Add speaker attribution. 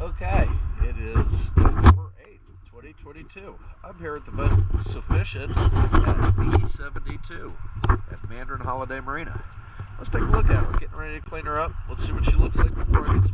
Speaker 1: Okay, it is November 8th, 2022. I'm here at the boat Sufficient at B72 at Mandarin Holiday Marina. Let's take a look at her. We're getting ready to clean her up. Let's see what she looks like before I get